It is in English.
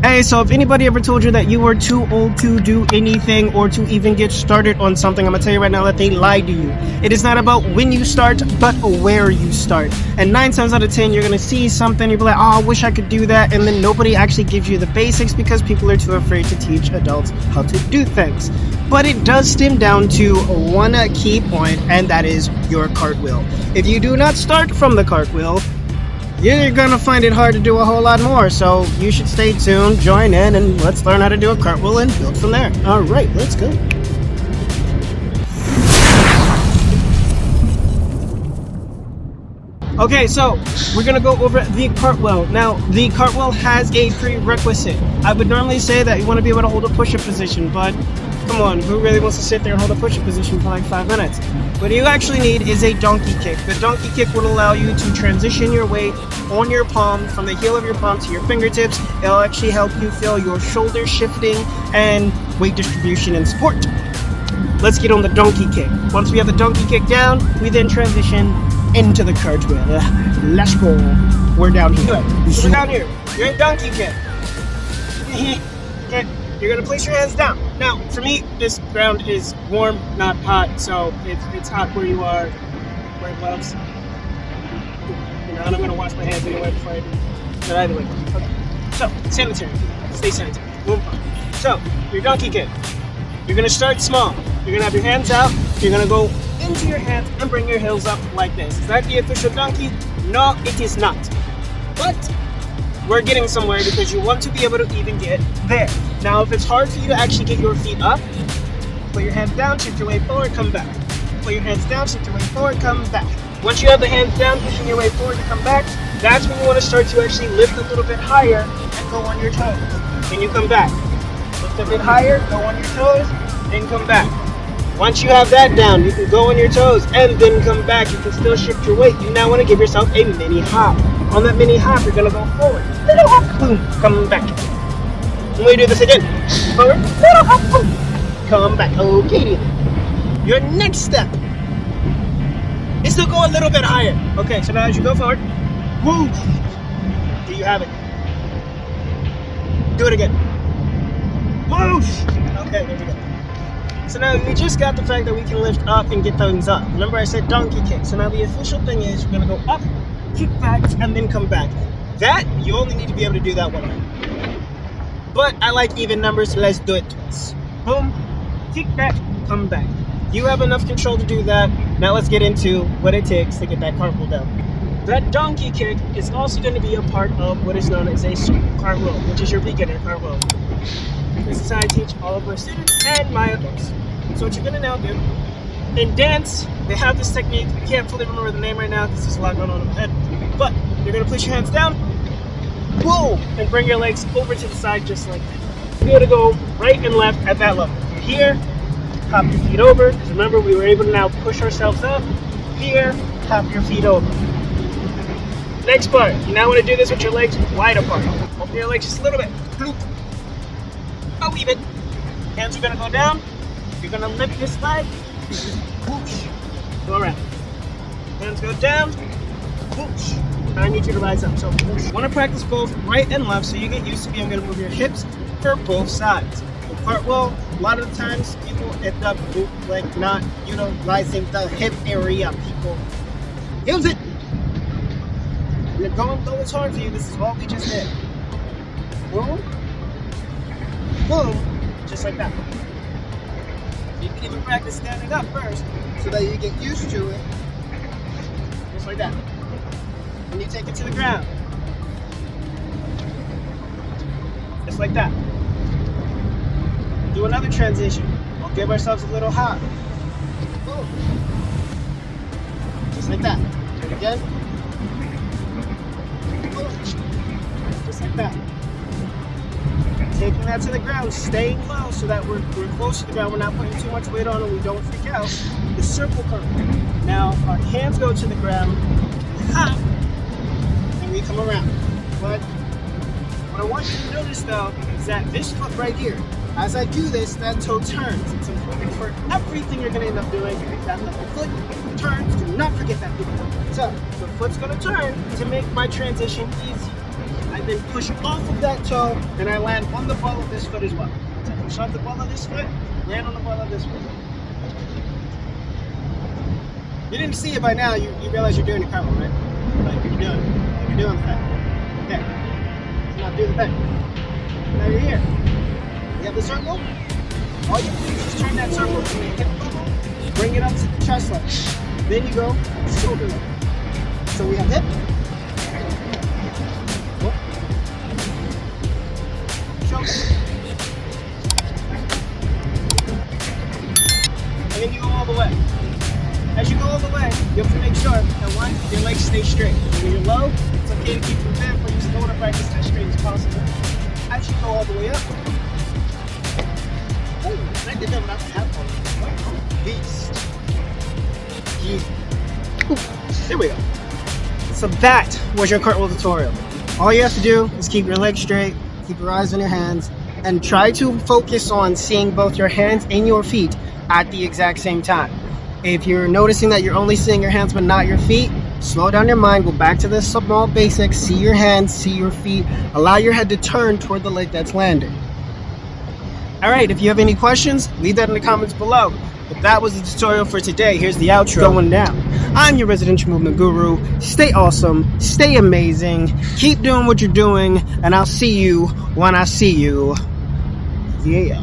Hey, so if anybody ever told you that you were too old to do anything or to even get started on something, I'm gonna tell you right now that they lied to you. It is not about when you start, but where you start. And 9 times out of 10, you're gonna see something, you'll be like, oh, I wish I could do that, and then nobody actually gives you the basics because people are too afraid to teach adults how to do things. But it does stem down to one key point, and that is your cartwheel. If you do not start from the cartwheel, you're gonna find it hard to do a whole lot more, so you should stay tuned, join in, and let's learn how to do a cartwheel and build from there. Alright, let's go. Okay, so we're gonna go over the cartwheel. Now, the cartwheel has a prerequisite. I would normally say that you want to be able to hold a push-up position, but come on, who really wants to sit there and hold a push-up position for like 5 minutes? What you actually need is a donkey kick. The donkey kick will allow you to transition your weight on your palm, from the heel of your palm to your fingertips. It'll actually help you feel your shoulders shifting and weight distribution and support. Let's get on the donkey kick. Once we have the donkey kick down, we then transition into the cartwheel. Let's go. We're down here. So we're down here. You're in donkey kick. Okay. You're gonna place your hands down. Now, for me, this ground is warm, not hot, so it's hot where you are. Wear gloves. You know, and I'm gonna wash my hands anyway before I do. But either way, okay. So, sanitary. Stay sanitary. Move on. So, your donkey kick. You're gonna start small. You're gonna have your hands out. You're gonna go into your hands and bring your heels up like this. Is that the official donkey? No, it is not. But we're getting somewhere because you want to be able to even get there. Now, if it's hard for you to actually get your feet up, put your hands down, shift your weight forward, come back. Put your hands down, shift your weight forward, come back. Once you have the hands down, pushing your weight forward to come back, that's when you want to start to actually lift a little bit higher and go on your toes. Then you come back. Lift a bit higher, go on your toes, then come back. Once you have that down, you can go on your toes and then come back. You can still shift your weight. You now want to give yourself a mini hop. On that mini hop, you're going to go forward. Little hop, boom, come back. And we do this again. Forward, little hop, boom, come back. Okay. Your next step is to go a little bit higher. Okay, so now as you go forward, woo. Do you have it? Do it again. Whoosh. Okay, there we go. So now we just got the fact that we can lift up and get things up. Remember I said donkey kick. So now the official thing is you're gonna go up, kick back, and then come back. That, you only need to be able to do that one. But I like even numbers, so let's do it twice. Boom, kick back, come back. You have enough control to do that. Now let's get into what it takes to get that cartwheel down. That donkey kick is also going to be a part of what is known as a cartwheel, which is your beginner cartwheel. This is how I teach all of my students and my adults. So what you're gonna now do, in dance, they have this technique, I can't fully remember the name right now because there's a lot going on in my head, but you're gonna place your hands down, boom, and bring your legs over to the side just like that. You're gonna go right and left at that level. Here, hop your feet over, because remember we were able to now push ourselves up. Here, hop your feet over. Next part, you now wanna do this with your legs wide apart. Open your legs just a little bit, bloop. I'll leave it. Hands are gonna go down. You're gonna lift this leg. Whoosh. Go around. Hands go down. Whoosh. I need you to rise up. So whoosh. Want to practice both right and left so you get used to being able to move your hips for both sides. The cartwheel, a lot of the times people end up like not utilizing the hip area. People use it. And though it's hard for you, this is all we just did. Boom. Boom, just like that. You can even practice standing up first so that you get used to it. Just like that. And you take it to the ground. Just like that. Do another transition. We'll give ourselves a little hop. Boom. Just like that. Do it again. Boom. Just like that. Taking that to the ground, staying low so that we're close to the ground, we're not putting too much weight on and we don't freak out. The circle curl. Now our hands go to the ground, hop, and we come around. But what I want you to notice though is that this foot right here, as I do this, that toe turns. It's important for everything you're gonna end up doing. That little foot turns, do not forget that. So the foot's gonna turn to make my transition easy. I and then push off of that toe, and I land on the ball of this foot as well. So I push off the ball of this foot, land on the ball of this foot. You didn't see it by now, you realize you're doing a cartwheel, right? Like you're doing the thing. Okay. So now do the thing. Now you're here. You have the circle. All you do is just turn that circle to the hip level, bring it up to the chest level. Then you go shoulder level. So we have hip. Shoulder. And then you go all the way. As you go all the way, you have to make sure that one, your legs stay straight. When you're low, it's okay to keep them bent, but you still want to practice as straight as possible. As you go all the way up, I did that without the hat on. Beast. Yeah. There we go. So that was your cartwheel tutorial. All you have to do is keep your legs straight, keep your eyes on your hands, and try to focus on seeing both your hands and your feet at the exact same time. If you're noticing that you're only seeing your hands but not your feet, slow down your mind, go back to the small basics, see your hands, see your feet, allow your head to turn toward the leg that's landing. Alright, if you have any questions, leave that in the comments below. But that was the tutorial for today. Here's the outro going down. I'm your residential movement guru. Stay awesome, stay amazing, keep doing what you're doing, and I'll see you when I see you. Yeah.